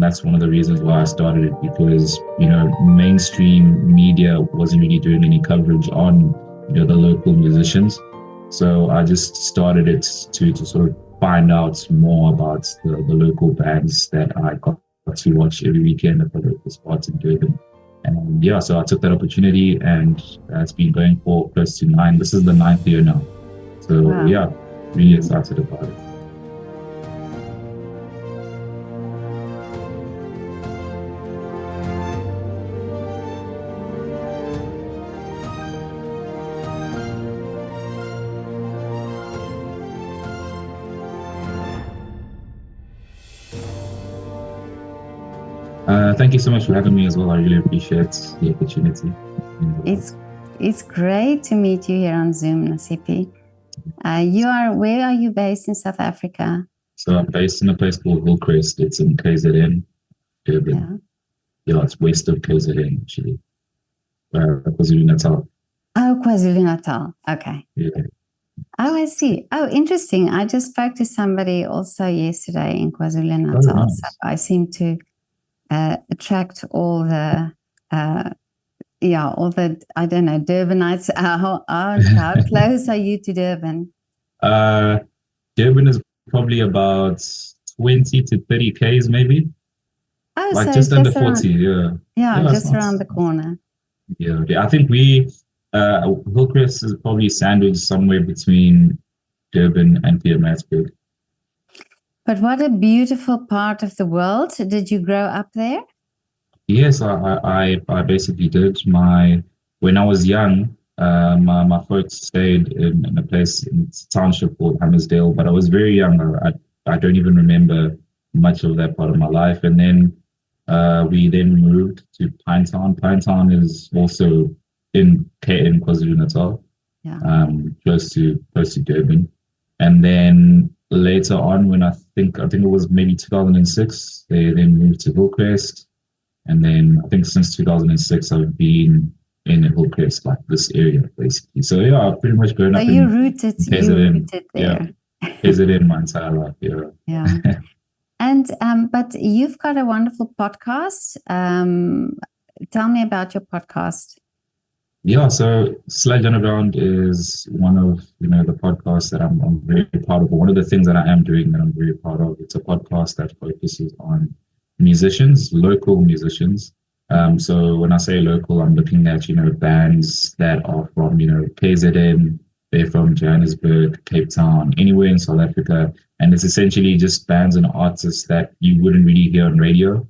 That's one of the reasons why I started it, because, mainstream media wasn't really doing any coverage on, the local musicians. So I just started it to sort of find out more about the local bands that I got to watch every weekend at the local spots in Durban. And so I took that opportunity, and it's been going for close to 9. This is the 9th year now. So Wow. really excited about it. Thank you so much for having me as well. I really appreciate the opportunity. It's great to meet you here on Zoom, Nasiphi. Where are you based in South Africa? So I'm based in a place called Hillcrest. It's in KZN, Durban. Yeah, it's west of KZN, actually. KwaZulu-Natal. Oh, KwaZulu-Natal. Okay. Yeah. Oh, I see. Oh, interesting. I just spoke to somebody also yesterday in KwaZulu-Natal. Oh, nice. So I seem to attract all the, I don't know, Durbanites. How close are you to Durban? Durban is probably about 20 to 30 Ks maybe. Oh, like so just under around, 40, yeah. Yeah, just around the corner. Yeah, I think Hillcrest is probably sandwiched somewhere between Durban and Pietermaritzburg. But what a beautiful part of the world. Did you grow up there? Yes, I basically did. When I was young, my folks stayed in a place in a township called Hammersdale, but I was very young. I don't even remember much of that part of my life. And then we then moved to Pinetown. Pinetown is also in KwaZulu-Natal, close to Durban. And then later on, when I think it was maybe 2006, they then moved to Hillcrest. And then I think since 2006, I've been in Hillcrest, like this area, basically. So yeah, I've pretty much grown up you rooted there. Yeah, KZN my entire life. Yeah. And but you've got a wonderful podcast. Tell me about your podcast. Yeah, so Sludge Underground is one of the podcasts that I'm very proud of. One of the things that I am doing that I'm very proud of. It's a podcast that focuses on musicians, local musicians. So when I say local, I'm looking at bands that are from KZN. They're from Johannesburg, Cape Town, anywhere in South Africa, and it's essentially just bands and artists that you wouldn't really hear on radio.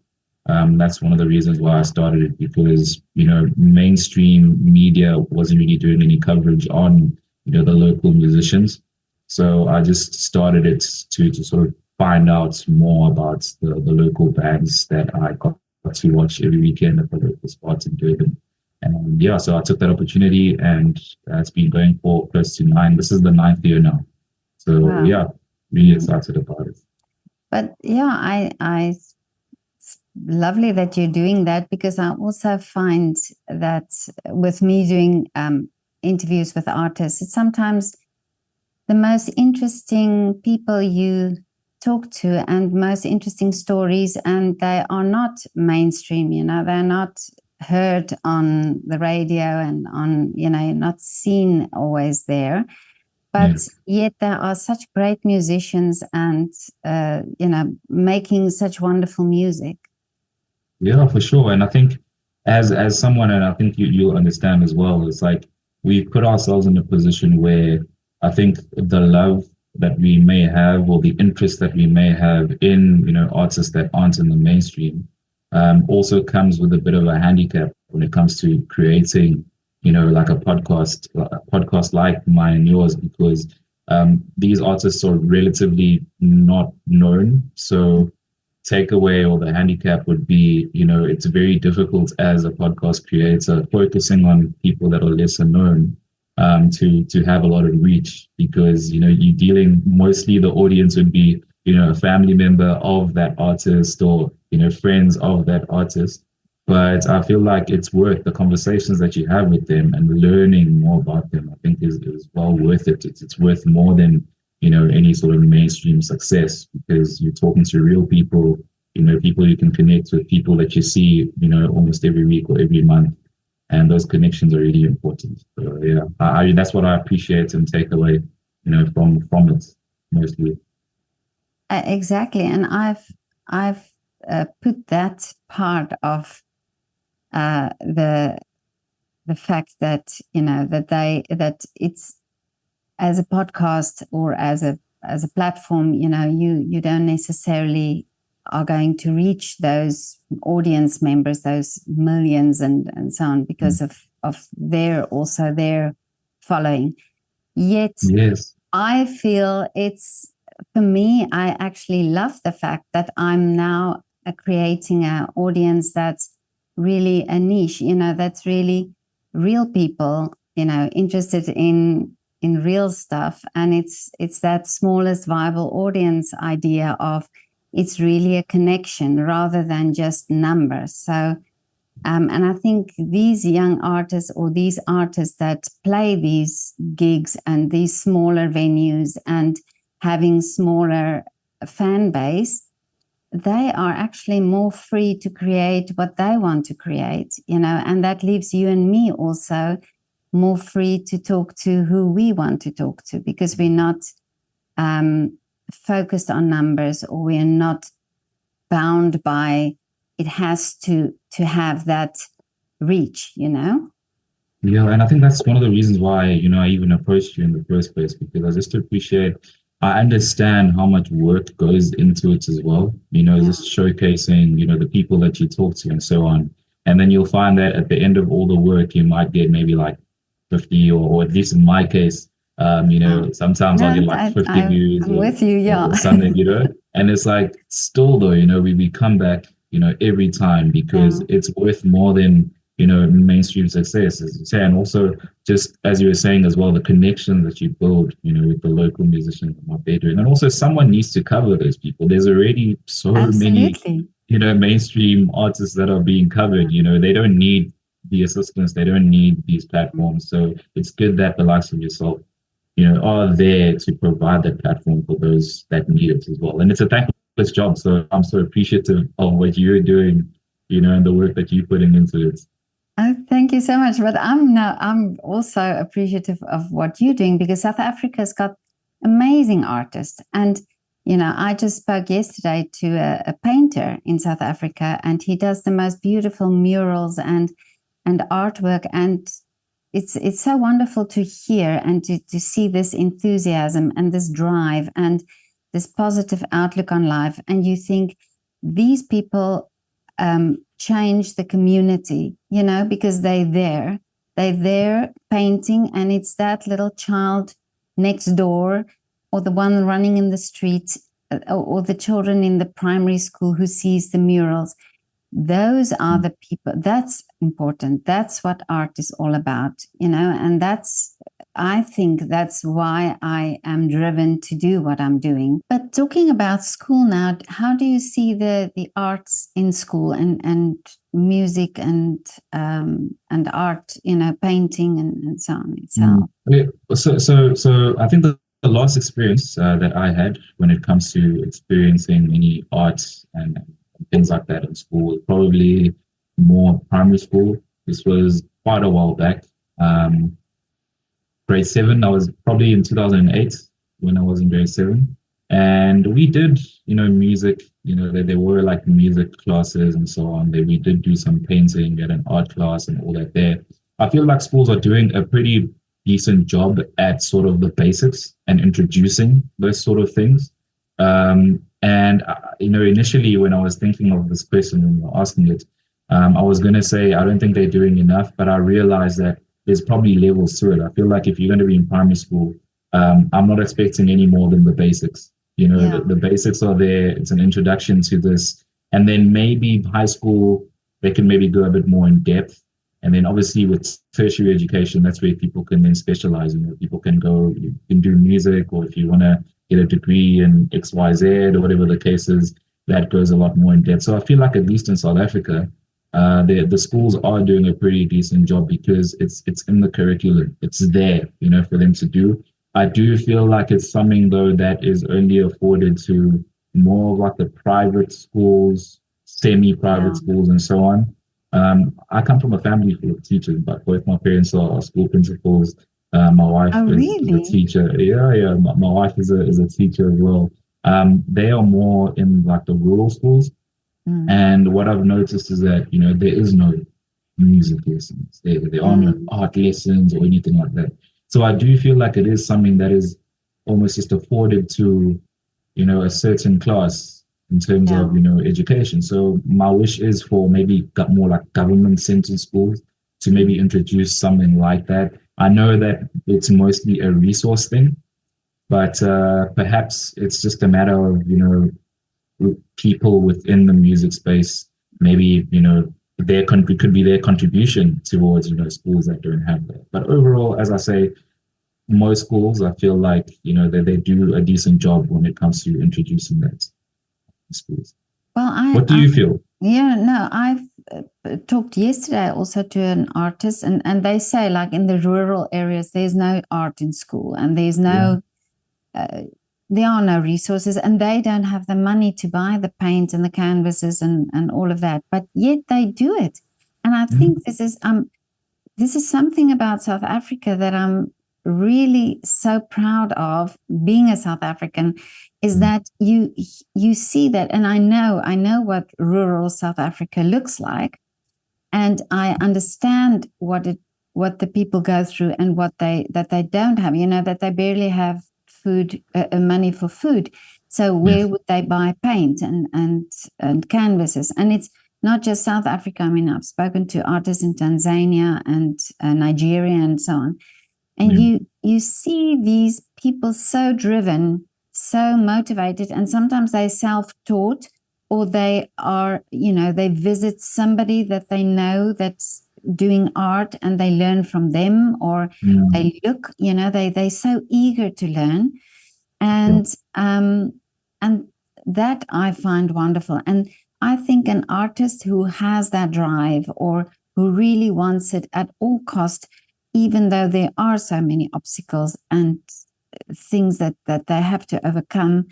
That's one of the reasons why I started it, because mainstream media wasn't really doing any coverage on the local musicians. So I just started it to sort of find out more about the local bands that I got to watch every weekend at the local spots in Durban. And so I took that opportunity, and it's been going for close to 9. This is the 9th year now. So really excited about it. But it's lovely that you're doing that, because I also find that with me doing interviews with artists, it's sometimes the most interesting people you talk to and most interesting stories, and they are not mainstream, they're not heard on the radio and on, not seen always there, but yet there are such great musicians and, making such wonderful music. Yeah, for sure. And I think as someone, and I think you'll understand as well, it's like we put ourselves in a position where I think the love that we may have, or the interest that we may have in, artists that aren't in the mainstream, also comes with a bit of a handicap when it comes to creating, like a podcast like mine and yours, because these artists are relatively not known. So takeaway or the handicap would be, it's very difficult as a podcast creator focusing on people that are lesser known, to have a lot of reach, because you're dealing, mostly the audience would be a family member of that artist, or friends of that artist. But I feel like it's worth the conversations that you have with them and learning more about them. I think is well worth it. It's worth more than any sort of mainstream success, because you're talking to real people, people you can connect with, people that you see, almost every week or every month. And those connections are really important. So yeah, that's what I appreciate and take away, from it mostly. Exactly, and I've put that part of the fact that that it's as a podcast or as a platform, you don't necessarily are going to reach those audience members, those millions and so on, because of their following. Yet Yes. I feel it's, for me, I actually love the fact that I'm now creating an audience that's really a niche, that's really real people, interested in real stuff. And it's that smallest viable audience idea of, it's really a connection rather than just numbers. So and I think these young artists, or these artists that play these gigs and these smaller venues and having smaller fan base, they are actually more free to create what they want to create, and that leaves you and me also more free to talk to who we want to talk to, because we're not focused on numbers, or we're not bound by it has to have that reach. Yeah, and I think that's one of the reasons why, I even approached you in the first place, because I just appreciate, I understand how much work goes into it as well, just showcasing, the people that you talk to and so on. And then you'll find that at the end of all the work, you might get maybe like 50, or at least in my case, sometimes I'll get like 50 views I'm with you, or something, and it's like, still though, we come back, every time, because it's worth more than, mainstream success, as you say. And also, just as you were saying as well, the connections that you build, with the local musicians and what they're doing. And also, someone needs to cover those people. There's already so many, mainstream artists that are being covered. They don't need the assistance, they don't need these platforms. So it's good that the likes of yourself, are there to provide that platform for those that need it as well. And it's a thankless job. So I'm so appreciative of what you're doing, and the work that you're putting into it. Oh, thank you so much. But I'm also appreciative of what you're doing, because South Africa's got amazing artists. And, I just spoke yesterday to a painter in South Africa, and he does the most beautiful murals and artwork. And it's so wonderful to hear and to see this enthusiasm and this drive and this positive outlook on life. And you think these people change the community, because they're there painting, and it's that little child next door, or the one running in the street, or the children in the primary school who sees the murals. Those are the people. That's important. That's what art is all about, and I think that's why I am driven to do what I'm doing. But talking about school now, how do you see the arts in school, and music and art, painting and so on itself? Yeah. So I think the last experience that I had when it comes to experiencing any arts and things like that in school, probably more primary school. This was quite a while back. Grade 7, I was probably in 2008 when I was in grade 7. And we did, music, there were like music classes and so on. We did do some painting at an art class and all that there. I feel like schools are doing a pretty decent job at sort of the basics and introducing those sort of things. And, initially when I was thinking of this question and you're asking it, I was going to say, I don't think they're doing enough, but I realized that there's probably levels to it. I feel like if you're going to be in primary school, I'm not expecting any more than the basics. The basics are there. It's an introduction to this. And then maybe high school, they can maybe go a bit more in depth. And then obviously with tertiary education, that's where people can then specialize. People can go, you can do music, or if you want to get a degree in X, Y, Z, or whatever the case is, that goes a lot more in depth. So I feel like at least in South Africa, the schools are doing a pretty decent job, because it's in the curriculum. It's there, for them to do. I do feel like it's something though that is only afforded to more of like the private schools, semi-private Yeah. schools, and so on. I come from a family full of teachers, but both my parents are school principals. My wife Oh, is a really? teacher. Yeah, yeah. My wife is a teacher as well. They are more in like the rural schools, Mm, and what I've noticed is that there is no music lessons. There are no mm, art lessons or anything like that. So I do feel like it is something that is almost just afforded to a certain class in terms yeah. of education. So my wish is for maybe got more like government centered schools to maybe Mm, introduce something like that. I know that it's mostly a resource thing, but perhaps it's just a matter of people within the music space, maybe their country could be their contribution towards schools that don't have that. But overall, as I say, most schools, I feel like they do a decent job when it comes to introducing that to schools. Well, What do you feel? yeah, no, I've talked yesterday also to an artist, and they say, like, in the rural areas, there's no art in school, and Yeah. uh, there are no resources, and they don't have the money to buy the paint and the canvases and all of that, but yet they do it. And I Mm, think this is something about South Africa that I'm really so proud of, being a South African, is mm, that you see that. And I know what rural South Africa looks like, and I understand what the people go through, and what they don't have, that they barely have food, money for food. So yeah. where would they buy paint and canvases? And it's not just South Africa. I mean, I've spoken to artists in Tanzania and Nigeria and so on, and Yeah. you see these people so driven, so motivated, and sometimes they self-taught, or they are, they visit somebody that they know that's doing art, and they learn from them, or Mm, they look, they're so eager to learn. yeah. And um and that I find wonderful. And I think an artist who has that drive, or who really wants it at all cost, even though there are so many obstacles and things that they have to overcome,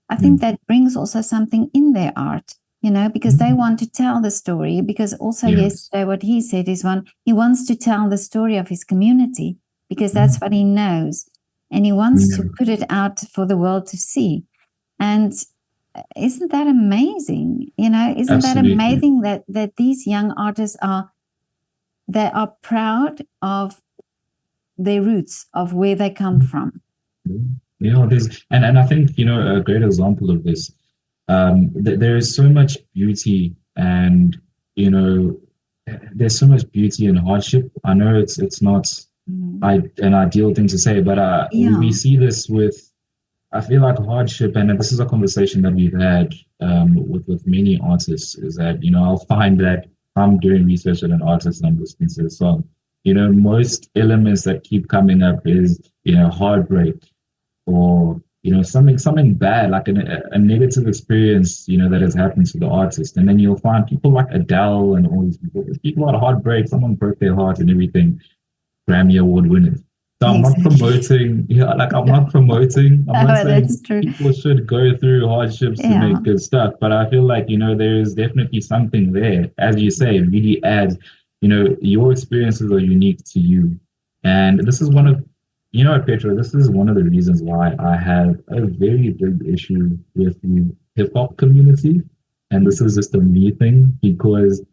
I think Mm, that brings also something in their art, because they mm, want to tell the story. Because also yes. yesterday, what he said is, he wants to tell the story of his community, because Mm, that's what he knows. And he wants to yeah. put it out for the world to see. And isn't that amazing? Isn't that Absolutely. amazing that these young artists they are proud of their roots, of where they come Mm, from. yeah. There's and I think a great example of this. There is so much beauty, and you know there's so much beauty in hardship. I know it's not Mhm. an ideal thing to say, but we Yeah. see this with, I feel like, hardship, and this is a conversation that we've had with many artists, is that I'll find that I'm doing research with an artist and I'm listening to a song. Most elements that keep coming up is heartbreak, or something bad, like a negative experience that has happened to the artist. And then you'll find people like Adele and all these people. There's people had a heartbreak, someone broke their heart and everything, Grammy Award winners. So I'm not Exactly. promoting, I'm not promoting, I'm Oh, not saying that's true. people should go through hardships to Yeah. make good stuff, but I feel like, there is definitely something there. As you say, it really adds, your experiences are unique to you. And this is one of, Petra, this is one of the reasons why I have a very big issue with the hip hop community. And this is just a me thing, because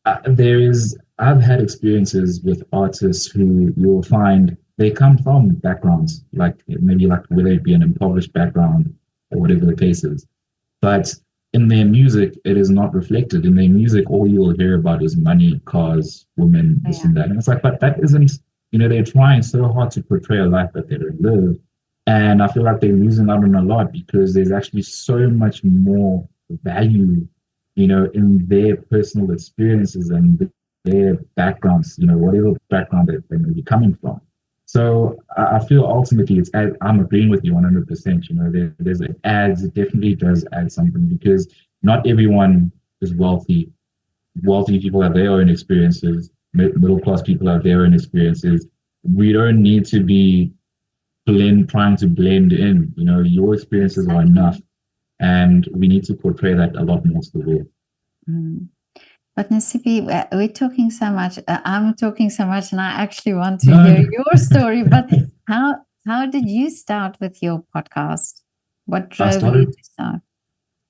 I've had experiences with artists who you'll find they come from backgrounds like, maybe like, whether it be an impoverished background or whatever the case is, but in their music it is not reflected. In their music, all you'll hear about is money, cars, women, this Yeah. and that, and it's like, but that isn't, they're trying so hard to portray a life that they don't live. And I feel like they're losing out on a lot, because there's actually so much more value in their personal experiences and their backgrounds, whatever background they may be coming from. So I feel ultimately I'm agreeing with you 100%. It definitely does add something, because not everyone is wealthy. Wealthy people have their own experiences. Middle class people have their own experiences. We don't need to be trying to blend in. Your experiences are enough. Exactly. And we need to portray that a lot more to the world. Mm. But Nasiphi, we're talking so much. I'm talking so much, and I actually want to No, hear no. your story. But how did you start with your podcast? What I drove you started. to start?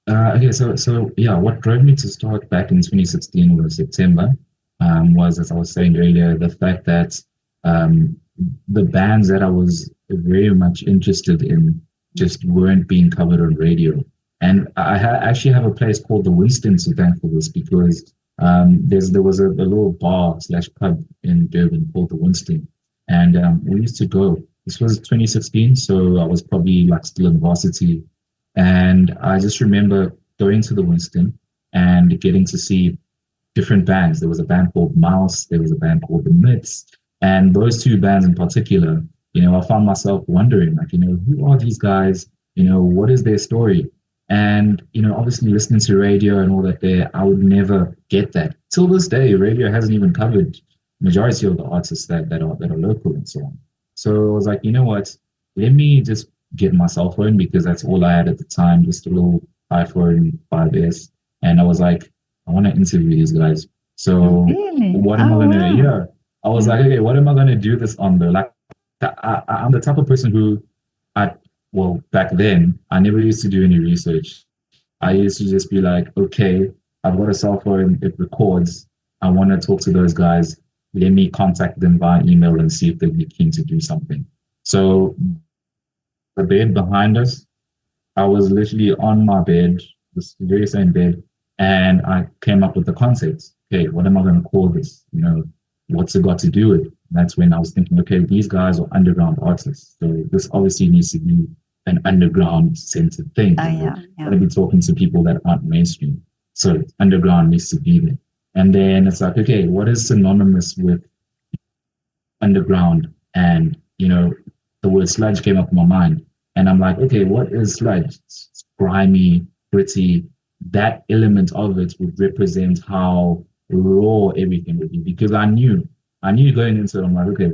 Okay, so yeah, what drove me to start back in 2016 was September. Was, as I was saying earlier, the fact that um, the bands that I was very much interested in just weren't being covered on radio. And actually have a place called the Winston to thank for this, because there was a little bar slash pub in Durban called the Winston, and we used to go. This was 2016, so I was probably like still in varsity, and I just remember going to the Winston and getting to see different bands. There was a band called Mouse, there was a band called The Myths, and those two bands in particular, I found myself wondering, like, who are these guys? What is their story? And, obviously listening to radio and all that there, I would never get that. Till this day, radio hasn't even covered majority of the artists that are local and so on. So I was like, you know what? Let me just get my cell phone, because that's all I had at the time, just a little iPhone 5S. And I was like, I want to interview these guys. So Really? what am I Oh, gonna? wow. Yeah, I was like, okay, what am I gonna do this on though? Like, I'm the type of person who, I well back then I never used to do any research. I used to just be like, okay, I've got a cell phone, it records. I want to talk to those guys. Let me contact them via email and see if they'd be keen to do something. So the bed behind us, I was literally on my bed, this very same bed, and I came up with the concept. Okay, what am I going to call this? What's it got to do with? And that's when I was thinking, okay, these guys are underground artists. So this obviously needs to be an underground centered thing. Oh, I'm yeah, going to be talking to people that aren't mainstream. So underground needs to be there. And then it's like, okay, what is synonymous with underground? And, the word sludge came up in my mind. And I'm like, okay, what is sludge? It's grimy, gritty. That element of it would represent how raw everything would be. Because I knew going into it, I'm like, okay,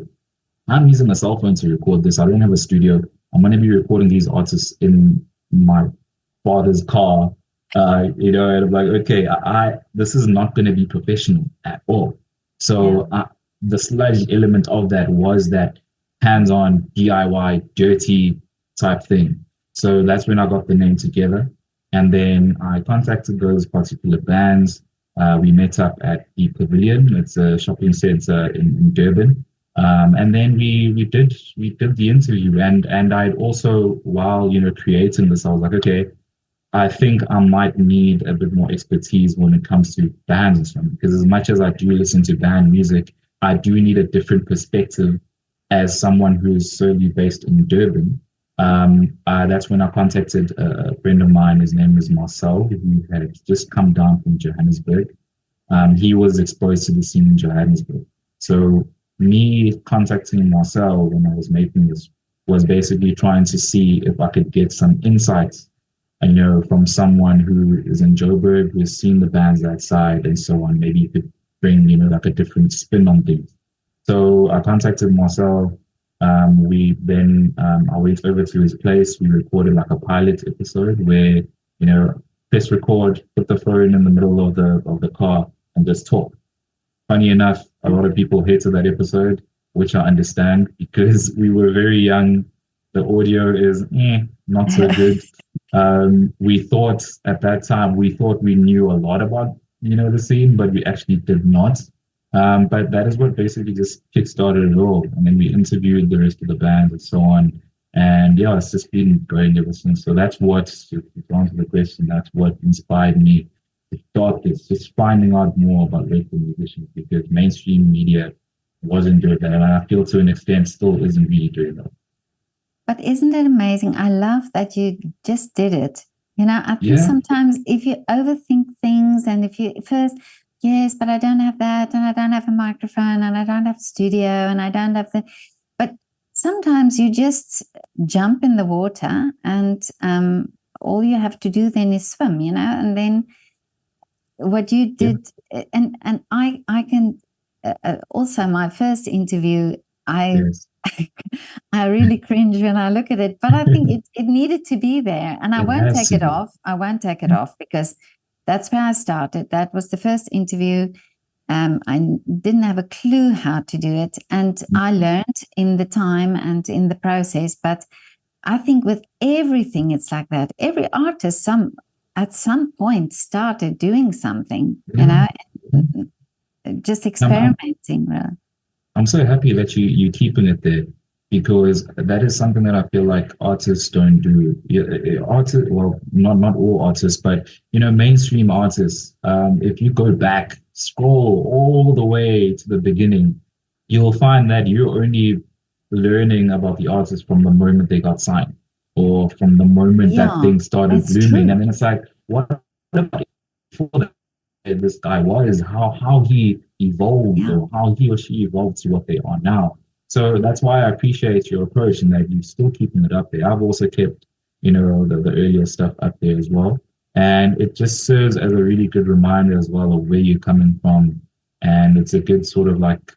I'm using a cell phone to record this. I don't have a studio. I'm going to be recording these artists in my father's car. And I'm like, okay, this is not going to be professional at all. So the sludge element of that was that hands-on DIY, dirty type thing. So that's when I got the name together, and then I contacted those particular bands. We met up at the Pavilion. It's a shopping center in Durban. And then we did the interview, and I'd also, while creating this, I was like, okay, I think I might need a bit more expertise when it comes to bands and stuff, because as much as I do listen to band music, I do need a different perspective as someone who's solely based in Durban. That's when I contacted a friend of mine. His name is Marcel, who had just come down from Johannesburg. He was exposed to the scene in Johannesburg. So me contacting Marcel when I was making this was basically trying to see if I could get some insights, from someone who is in Joburg, who's seen the bands that side and so on. Maybe you could bring, like a different spin on things. So I contacted Marcel. I went over to his place. We recorded like a pilot episode where, press record, put the phone in the middle of the car and just talk. Funny enough, a lot of people hated that episode, which I understand because we were very young. The audio is not so good. We thought at that time, we thought we knew a lot about, the scene, but we actually did not. But that is what basically just kickstarted it all. And then we interviewed the rest of the band and so on. And yeah, it's just been going ever since. So that's what, to answer the question, that's what inspired me to start this, just finding out more about local musicians, because mainstream media wasn't doing that. And I feel to an extent still isn't really doing that. But isn't it amazing? I love that you just did it. I think Yeah. sometimes if you overthink things, and if you first, yes, but I don't have that, and I don't have a microphone, and I don't have a studio, and I don't have but sometimes you just jump in the water, and all you have to do then is swim, and then what you did, and I can also, my first interview, I Yes. I really cringe when I look at it, but I think it needed to be there, and I It won't has take to it be. off. I won't take it off because that's where I started. That was the first interview. I didn't have a clue how to do it, and I learned in the time and in the process. But I think with everything, it's like that. Every artist, at some point, started doing something. Yeah. Just I'm, experimenting. Really. I'm so happy that you keeping it there because that is something that I feel like artists don't do. Artists, well, not all artists, but mainstream artists. If you go back, scroll all the way to the beginning, you'll find that you're only learning about the artist from the moment they got signed, or from the moment that Yeah, things started that's blooming, and true. then it's like, what about before that? This guy was, how he evolved Yeah, or how he or she evolved to what they are now. So that's why I appreciate your approach and that you're still keeping it up there. I've also kept, the earlier stuff up there as well. And it just serves as a really good reminder as well of where you're coming from. And it's a good sort of like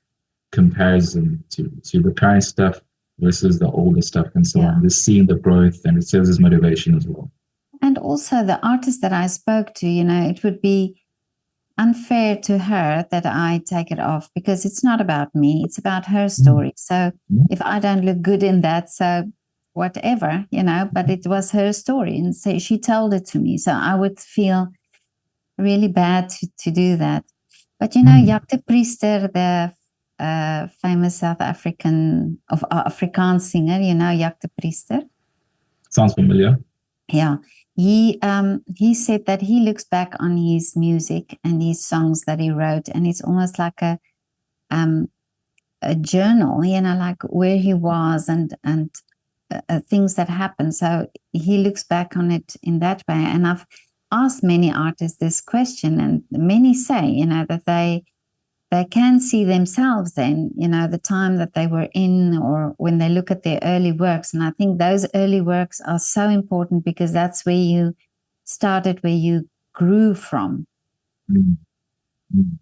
comparison to the current stuff versus the older stuff and so yeah. on. Just seeing the growth, and it serves as motivation as well. And also the artist that I spoke to, it would be unfair to her that I take it off because it's not about me, it's about her Mm, story. So mm, if I don't look good in that, so whatever, but it was her story, and so she told it to me. So I would feel really bad to do that. But mm. Jack de Priester, the famous South African of Afrikaans singer, Jack de Priester. Sounds familiar. Yeah, he said that he looks back on his music and his songs that he wrote, and it's almost like a journal, like where he was and things that happened. So he looks back on it in that way. And I've asked many artists this question, and many say, that they can see themselves then, the time that they were in, or when they look at their early works. And I think those early works are so important because that's where you started, where you grew from. Mm.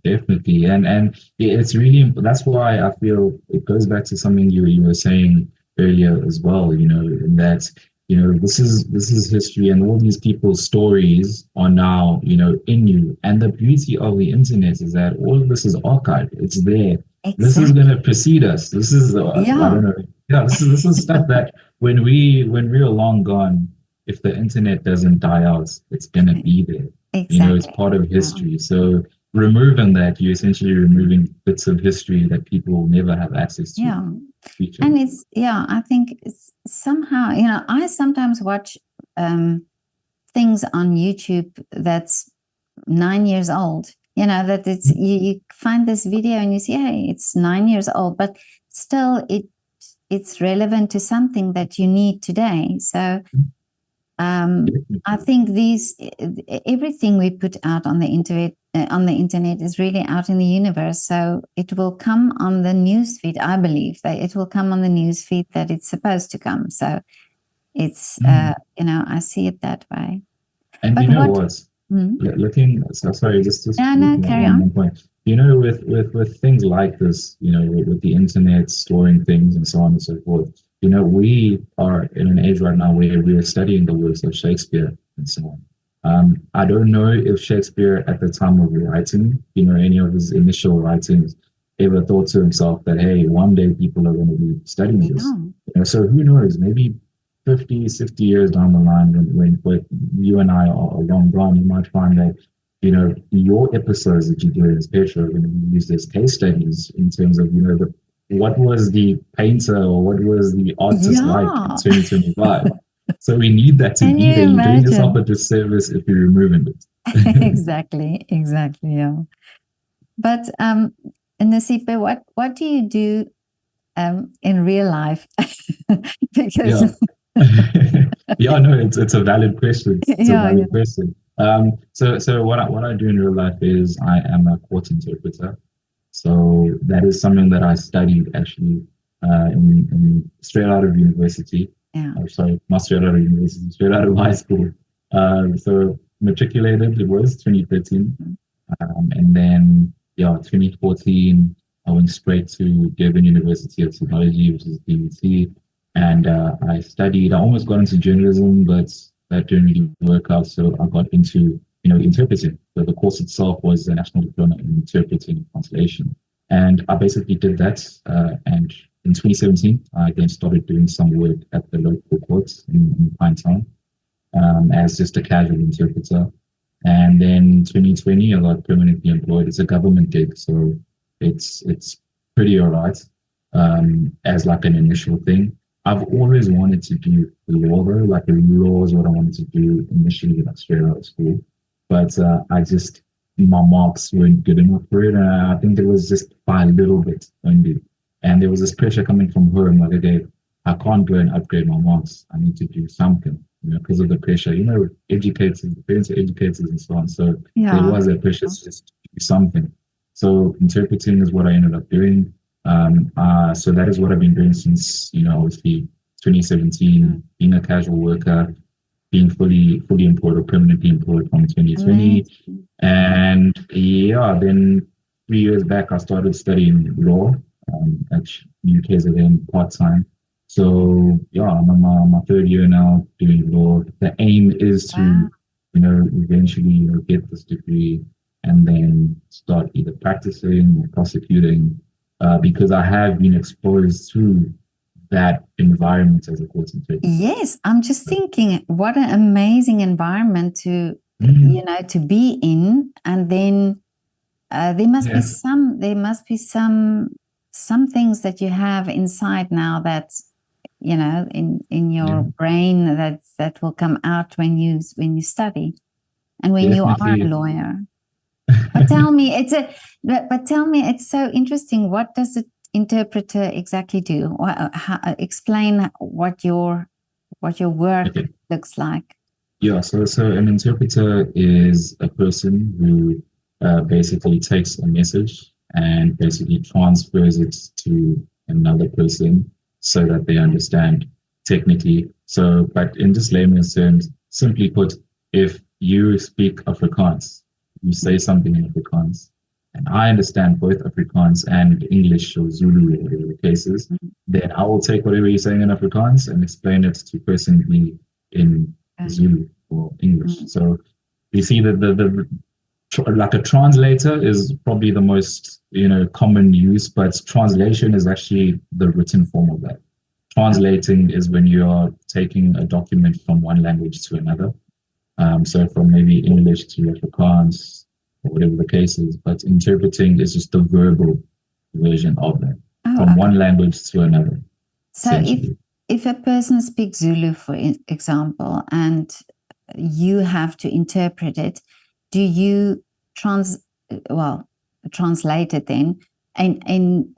Definitely, and it's really, that's why I feel it goes back to something you were saying earlier as well. In that this is history, and all these people's stories are now in you. And the beauty of the internet is that all of this is archived. It's there. This is going to Exactly. precede us. This is I Yeah, don't know. Yeah, this is stuff that when we're long gone, if the internet doesn't die out, it's going to be there. It's exactly. part of Yeah. history. So removing that, you're essentially removing bits of history that people will never have access to in Yeah. the future. And I think it's somehow, I sometimes watch things on YouTube that's 9 years old, that you find this video and you see, hey, it's 9 years old, but still it's relevant to something that you need today. So I think everything we put out on the internet is really out in the universe. So it will come on the news feed. I believe that it will come on the news feed that it's supposed to come. So it's I see it that way. And But you know what? what? Looking, so sorry, just No, looking at carry one on. point. With things like this, with the internet storing things and so on and so forth. We are in an age right now where we are studying the works of Shakespeare and so on. I don't know if Shakespeare at the time of writing, any of his initial writings, ever thought to himself that, hey, one day people are going to be studying this. Yeah. So who knows? Maybe 50, 60 years down the line, when you and I are long gone, you might find that, your episodes that you do as Petra are going to be used as case studies in terms of, what was the painter or what was the artist like in Yeah. 2025. So we need that to Can be you there. You're doing yourself a imagine? disservice if you're removing it. Exactly. Yeah. But Nasiphi, what do you do in real life? Because Yeah. Yeah, no, it's a valid question. It's a yeah, valid question. So what I do in real life is I am a court interpreter. So that is something that I studied actually in straight out of university. yeah. Sorry, not straight out of university, straight out of high school. So matriculated, it was 2013. And then, yeah, 2014, I went straight to Durban University of Technology, which is DUT, and I studied. I almost got into journalism, but that didn't really work out. So I got into interpreting. So the course itself was a national diploma in interpreting and translation, and I basically did that. And in 2017, I then started doing some work at the local courts in Pinetown as just a casual interpreter. And then 2020, I got permanently employed. It's a government gig, so it's pretty all right as like an initial thing. I've always wanted to do law though, like law is what I wanted to do initially, like straight out of school. But I just my marks weren't good enough for it, and I think it was just by a little bit only. And there was this pressure coming from home, like, okay, I can't go and upgrade my marks. I need to do something, because of the pressure. Educators, parents are educators and so on. So there Yeah. was a pressure to just do something. So interpreting is what I ended up doing. So that is what I've been doing since, obviously 2017, being a casual worker, being fully employed or permanently employed from 2020. Amazing. And yeah, then 3 years back, I started studying law at UKZN part-time. So yeah, I'm on my third year now doing law. The aim is to, Wow. eventually, get this degree and then start either practicing or prosecuting, because I have been exposed to that environment as a court interpreter. Yes, I'm just thinking, what an amazing environment to, Mhm. to be in, and then there must be Yeah, some things that you have inside now that in your yeah, brain that will come out when you study and when you are a definitely. lawyer. But tell me, but tell me, it's so interesting. What does an interpreter exactly do? Explain what your work Okay. looks like. Yeah, so an interpreter is a person who basically takes a message and basically transfers it to another person so that they understand technically. So, but in just layman's terms, simply put, if you speak Afrikaans, you say something in Afrikaans, and I understand both Afrikaans and English or Zulu, or whatever the case is, then I will take whatever you're saying in Afrikaans and explain it to person B in Zulu or English. So you see that like a translator is probably the most common use, but translation is actually the written form of that. Translating is when you are taking a document from one language to another. So from maybe English to Afrikaans or whatever the case is, but interpreting is just the verbal version of that from Okay. one language to another. So if a person speaks Zulu, for example, and you have to interpret it, do you translate it then in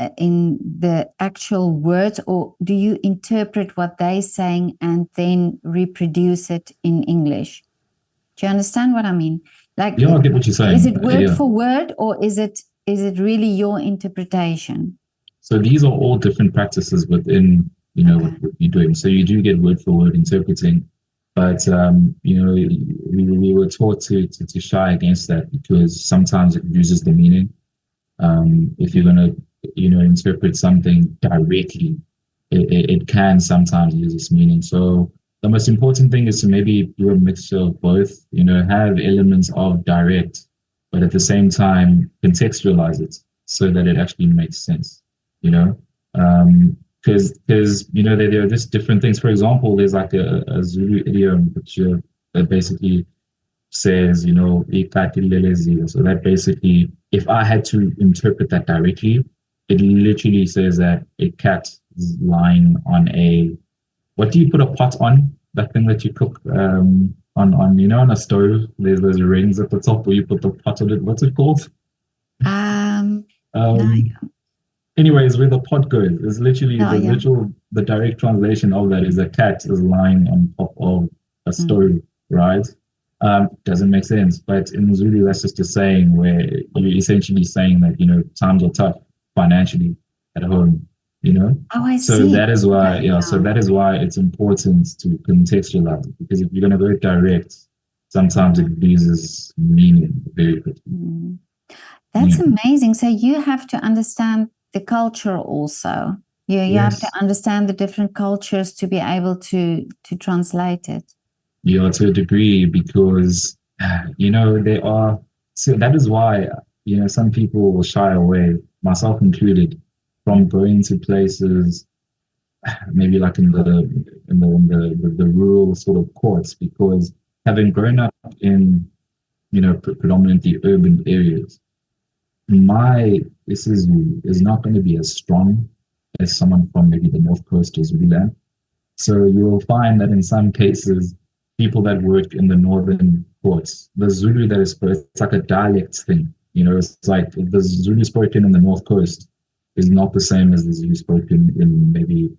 the actual words, or do you interpret what they're saying and then reproduce it in English? Do you understand what I mean? Like, yeah, I get what you're saying. is it word Yeah. for word, or is it really your interpretation? So these are all different practices within what you're doing. So you do get word for word interpreting, but we were taught to shy against that because sometimes it loses the meaning. If you're gonna interpret something directly, it can sometimes lose its meaning. So the most important thing is to maybe do a mixture of both. Have elements of direct, but at the same time contextualize it so that it actually makes sense. Because there are just different things. For example, there's like a Zulu idiom that basically says, "Ikati." So that basically, if I had to interpret that directly, it literally says that a cat is lying on a, what do you put a pot on? That thing that you cook on a stove. There's those rings at the top where you put the pot on it. What's it called? No. Anyways, where the pot goes is literally the direct translation of that is a cat is lying on top of a stove, right? Doesn't make sense, but in Zulu, that's just a saying where you're essentially saying that times are tough financially at home. Oh, I So see. that is why, so that is why it's important to contextualize it, because if you're going to go direct, sometimes it loses meaning very quickly. That's amazing. So you have to understand the culture also. You have to Yes. understand the different cultures to be able to translate it. Yeah, to a degree, because there are, so that is why some people will shy away, myself included, from going to places maybe like in the rural sort of courts, because having grown up in predominantly urban areas, my this is not going to be as strong as someone from maybe the north coast or Zululand. So you will find that in some cases, people that work in the northern courts, the Zulu that is spoken, it's like a dialect thing. It's like the Zulu spoken in the north coast is not the same as the Zulu spoken in maybe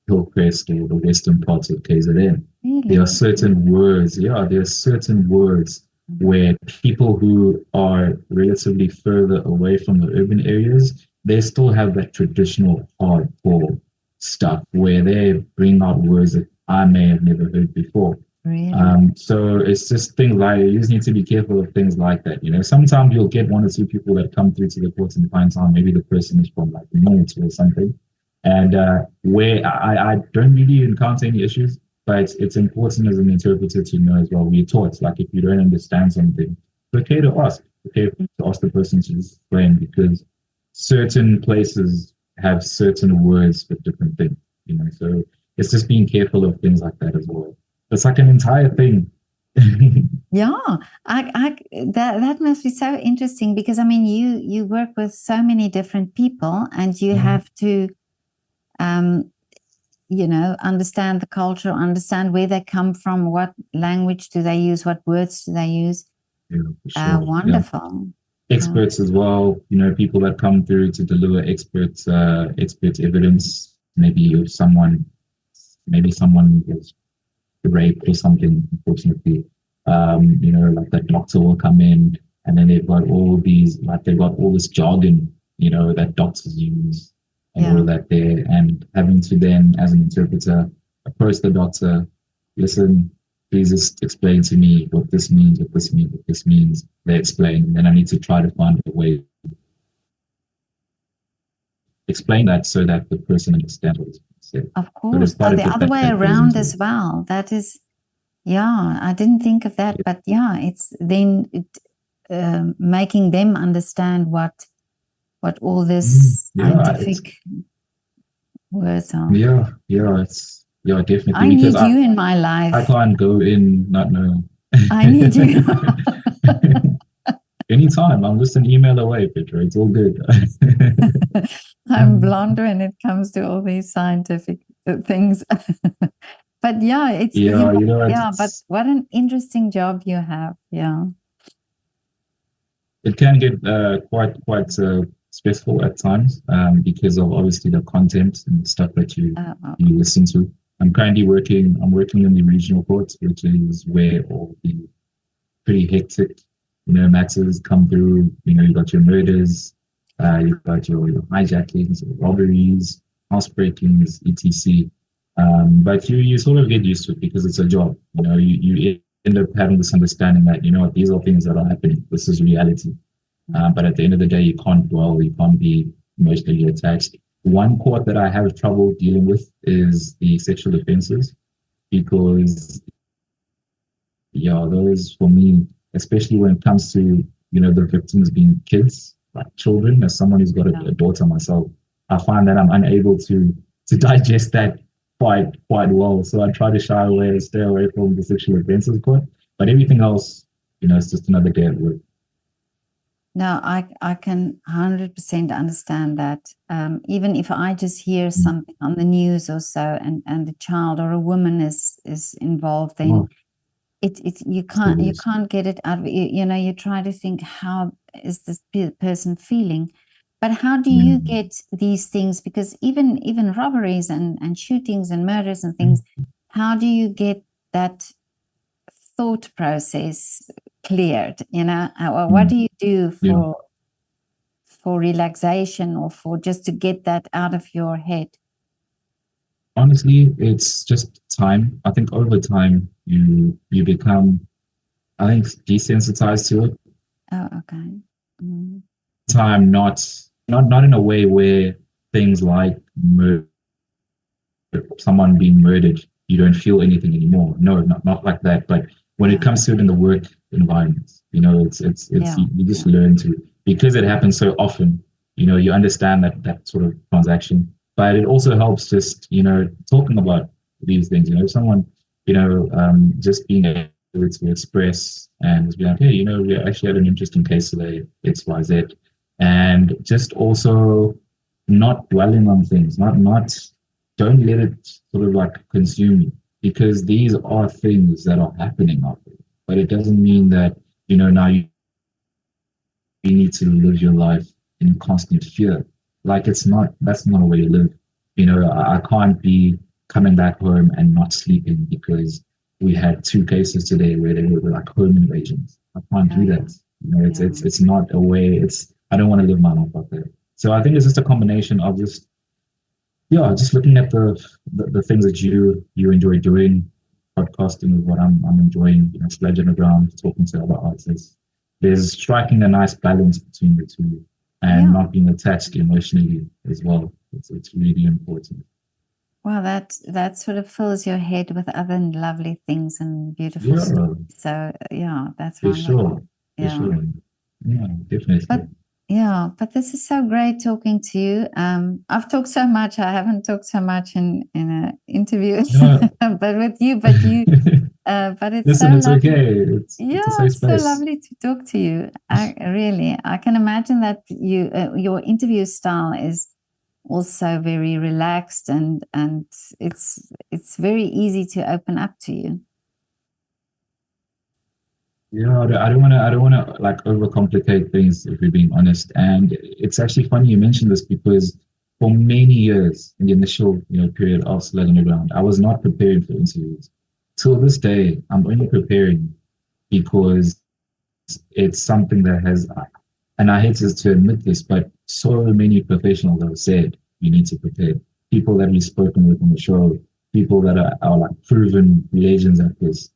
Hillcrest or the western parts of KZN. There are Really? certain words, there are certain words where people who are relatively further away from the urban areas, they still have that traditional hardcore stuff where they bring out words that I may have never heard before. Really? So it's just things like you just need to be careful of things like that. Sometimes you'll get one or two people that come through to the courts and find out maybe the person is from like the north or something. And where I don't really encounter any issues, but it's important as an interpreter to know as well. We're taught, like, if you don't understand something, it's okay to ask. It's okay to ask the person to explain, because certain places have certain words for different things. So it's just being careful of things like that as well. It's like an entire thing. Yeah, that must be so interesting, because I mean, you work with so many different people, and you have to understand the culture, understand where they come from, what language do they use, what words do they use. Yeah, for sure. Wonderful. Experts as well, people that come through to deliver expert evidence. Maybe someone was raped or something, unfortunately. Like the doctor will come in, and then they've got all this jargon, that doctors use and all of that there, and having to then, as an interpreter, approach the doctor, listen, please just explain to me what this means, what this means, what this means. They explain, and then I need to try to find a way explain that so that the person understands what is being said. Of course. So the other way around as well. That is, I didn't think of that, but it's then making them understand what all this scientific words are. Definitely. I need you in my life. I can't go in not knowing. I need you. Anytime. I'm just an email away, Petra. It's all good. I'm blonde when it comes to all these scientific things. But but what an interesting job you have. Yeah. It can get quite stressful at times, because of obviously the content and the stuff that you listen to. I'm working in the regional courts, which is where all the pretty hectic matters come through. You've got your murders, you've got your hijackings, robberies, housebreakings, etc. But you sort of get used to it because it's a job. You end up having this understanding that these are things that are happening. This is reality. But at the end of the day, you can't dwell. You can't be emotionally attached. One court that I have trouble dealing with is the sexual offences, because those for me, especially when it comes to the victims being kids, like children. As someone who's got a daughter myself, I find that I'm unable to digest that quite well. So I try to shy away and stay away from the sexual offences court. But everything else, it's just another day at work. No, I can 100% understand that. Even if I just hear something on the news or so, and a child or a woman is involved, then you can't get it out of you. You try to think, how is this person feeling? But how do you get these things? Because even robberies and shootings and murders and things, how do you get that thought process cleared? What do you do for relaxation, or for just to get that out of your head? Honestly, it's just time. I think over time you become, desensitized to it. Oh, okay. Time not not in a way where things like someone being murdered, you don't feel anything anymore. No, not like that. But when it Yeah. comes to it in the work environment, Yeah. you just Yeah. learn to, because it happens so often, you understand that sort of transaction. But it also helps just, talking about these things, if someone, just being able to express and just be like, hey, we actually had an interesting case today, X, Y, Z. And just also not dwelling on things, not don't let it sort of like consume you, because these are things that are happening out there. But it doesn't mean that, now you need to live your life in constant fear. Like that's not a way to live. I can't be coming back home and not sleeping because we had two cases today where they were like home invasions. I can't Oh, do yeah. that. It's Yeah. not a way. I don't want to live my life out there. So I think it's just a combination of just, yeah, just looking at the things that you enjoy doing. Podcasting is what I'm enjoying. Sludge Underground, talking to other artists. There's striking a nice balance between the two, and Yeah. not being attached emotionally as well. It's really important. Well, that sort of fills your head with other lovely things and beautiful stories. Yeah, So yeah, that's for wonderful. sure, for Yeah. sure. Yeah, But definitely. yeah, but this is so great talking to you. I've talked so much. I haven't talked so much in an interview, Yeah. but with you, but it's so Listen, it's lovely. okay. It's a Yeah, safe it's so space. lovely to talk to you. I can imagine that your interview style is also very relaxed and it's very easy to open up to you. Yeah, I don't want to like overcomplicate things if we're being honest. And it's actually funny you mentioned this because for many years in the initial, period of Sludge Underground, I was not preparing for interviews. Till this day, I'm only preparing because it's something that has, and I hate to admit this, but so many professionals have said you need to prepare. People that we've spoken with on the show, people that are like proven legends at this,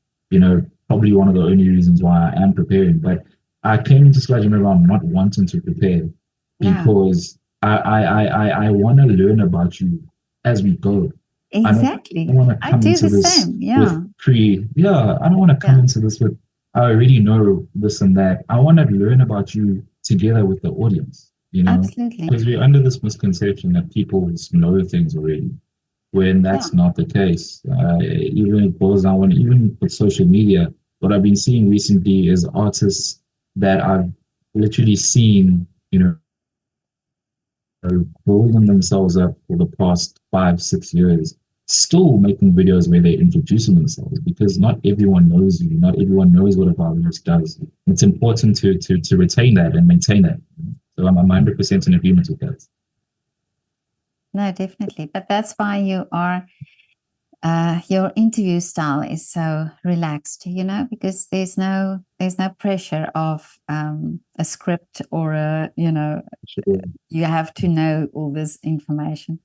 probably one of the only reasons why I am preparing. But I came into Sludge Underground not wanting to prepare Yeah, because I want to learn about you as we go. I don't exactly. want to I come do into the this same. with Yeah, yeah, I don't want to come yeah, into this with, I already know this and that. I want to learn about you together with the audience, absolutely. because we're under this misconception that people know things already, when Yeah, that's not the case. Even it boils down when, even with social media, what I've been seeing recently is artists that I've literally seen, building themselves up for the past 5, 6 years, still making videos where they're introducing themselves, because not everyone knows you, not everyone knows what a violinist does. It's important to retain that and maintain that. So I'm 100% in agreement with that. no, definitely. But that's why your interview style is so relaxed, because there's no pressure of a script or Sure. you have to know all this information.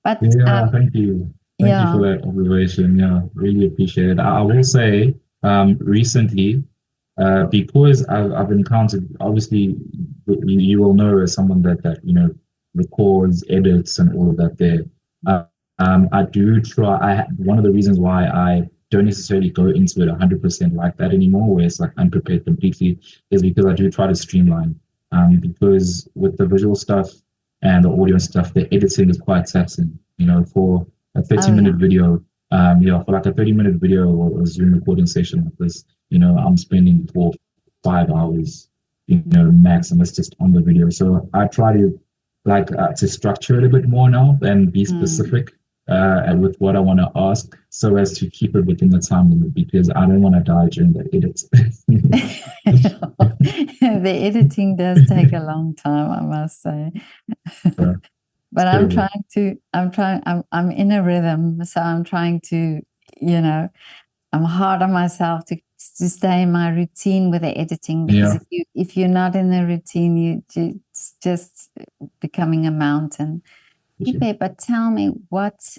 But Yeah, thank you. Thank you for yeah, that observation. Yeah, really appreciate it. I will say, recently, because I've encountered, obviously, you will know as someone that records, edits, and all of that. There, I do try. One of the reasons why I don't necessarily go into it 100% like that anymore, where it's like unprepared completely, is because I do try to streamline. Because with the visual stuff and the audio stuff, the editing is quite taxing. For a 30 oh minute yeah, video, for like a 30-minute video or a Zoom recording session like this, I'm spending 4, 5 hours, max, and that's just on the video. So I try to to structure it a bit more now and be mm. specific with what I want to ask, so as to keep it within the time limit, because I don't want to die during the edits. The editing does take a long time, I must say. It's But terrible. I'm in a rhythm, so I'm trying to, you know, I'm hard on myself to stay in my routine with the editing, because Yeah, if you're not in the routine, it's just becoming a mountain. for sure. Okay, but tell me what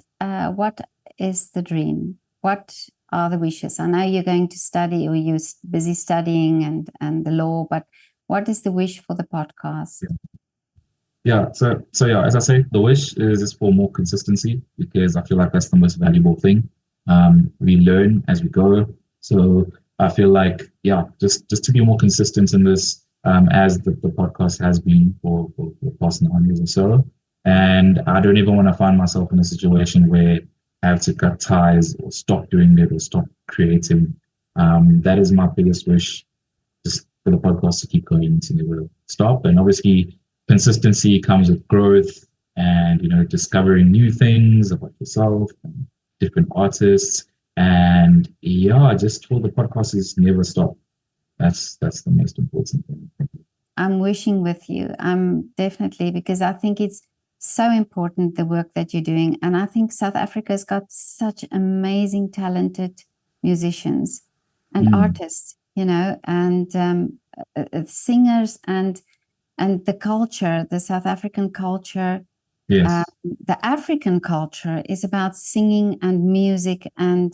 is the dream? What are the wishes? I know you're going to study, or you're busy studying and the law, but what is the wish for the podcast? Yeah, so yeah, as I say, the wish is for more consistency because I feel like that's the most valuable thing. We learn as we go, so I feel like yeah, just to be more consistent in this, as the podcast has been for the past 9 years or so, and I don't even want to find myself in a situation where I have to cut ties or stop doing it or stop creating. That is my biggest wish, just for the podcast to keep going to never stop. And obviously, consistency comes with growth and discovering new things about yourself and different artists. And yeah, just for the podcast is never stop. That's the most important thing. I'm wishing with you. I'm definitely, because I think it's so important, the work that you're doing. And I think South Africa's got such amazing, talented musicians and artists, and singers and the culture, the South African culture. Yes. The African culture is about singing and music and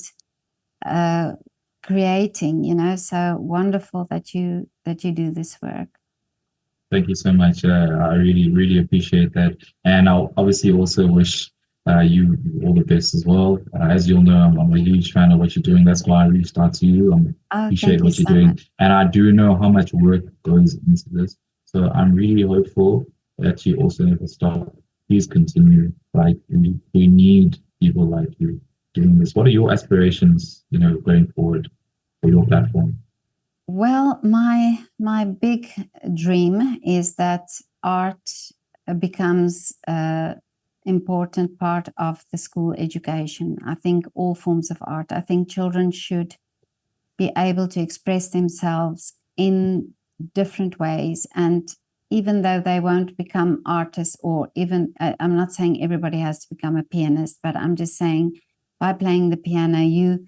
creating, so wonderful that you do this work. Thank you so much. I really, really appreciate that. And I'll obviously also wish you all the best as well. As you'll know, I'm a huge fan of what you're doing. That's why I reached out to you. I Oh, appreciate thank you what you're so doing. much. And I do know how much work goes into this. So I'm really hopeful that you also never stop. Please continue. Like, we need people like you doing this. What are your aspirations, going forward for your platform? Well, my big dream is that art becomes an important part of the school education. I think all forms of art. I think children should be able to express themselves in different ways. And even though they won't become artists, or even, I'm not saying everybody has to become a pianist, but I'm just saying by playing the piano, you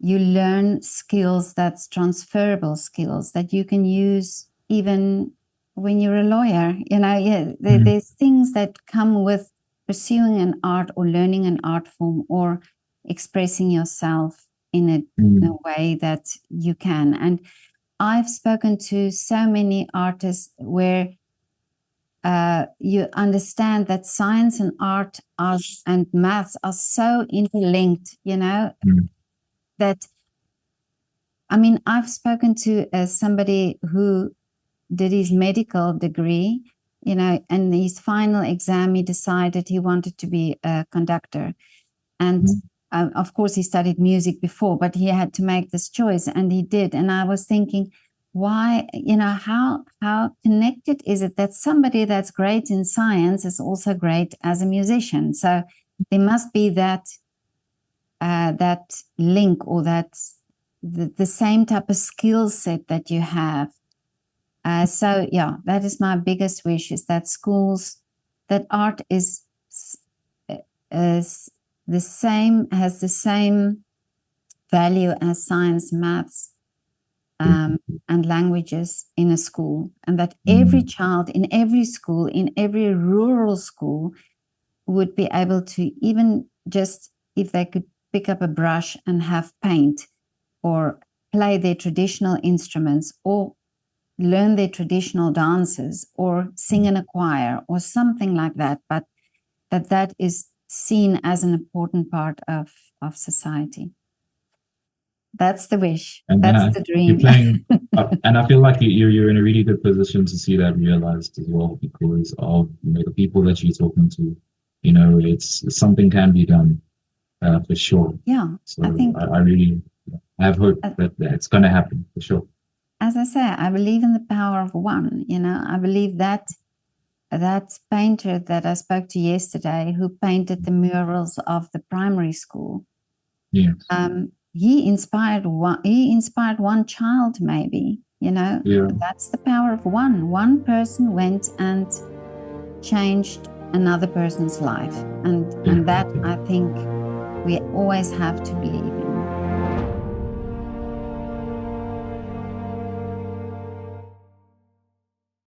learn skills that's transferable skills that you can use even when you're a lawyer. There's things that come with pursuing an art or learning an art form or expressing yourself in a way that you can. And I've spoken to so many artists where you understand that science and art and maths are so interlinked, that, I mean, I've spoken to somebody who did his medical degree, and his final exam, he decided he wanted to be a conductor. And of course, he studied music before, but he had to make this choice, and he did. And I was thinking, why, how connected is it that somebody that's great in science is also great as a musician? So there must be that link, or that the same type of skill set that you have. So yeah, that is my biggest wish, is that schools, that art is the same, has the same value as science, maths, and languages in a school, and that every child in every school, in every rural school, would be able to, even just if they could pick up a brush and have paint, or play their traditional instruments, or learn their traditional dances, or sing in a choir, or something like that, but that is seen as an important part of society. That's the wish. And That's the you're dream. playing, and I feel like you're in a really good position to see that realized as well, because of the people that you're talking to. It's something can be done, for sure. Yeah, So I think I really have hope that it's going to happen for sure. As I say, I believe in the power of one. I believe that painter that I spoke to yesterday, who painted the murals of the primary school, Yes. He inspired one child, maybe. Yeah. That's the power of one. One person went and changed another person's life, and that, I think, we always have to believe in.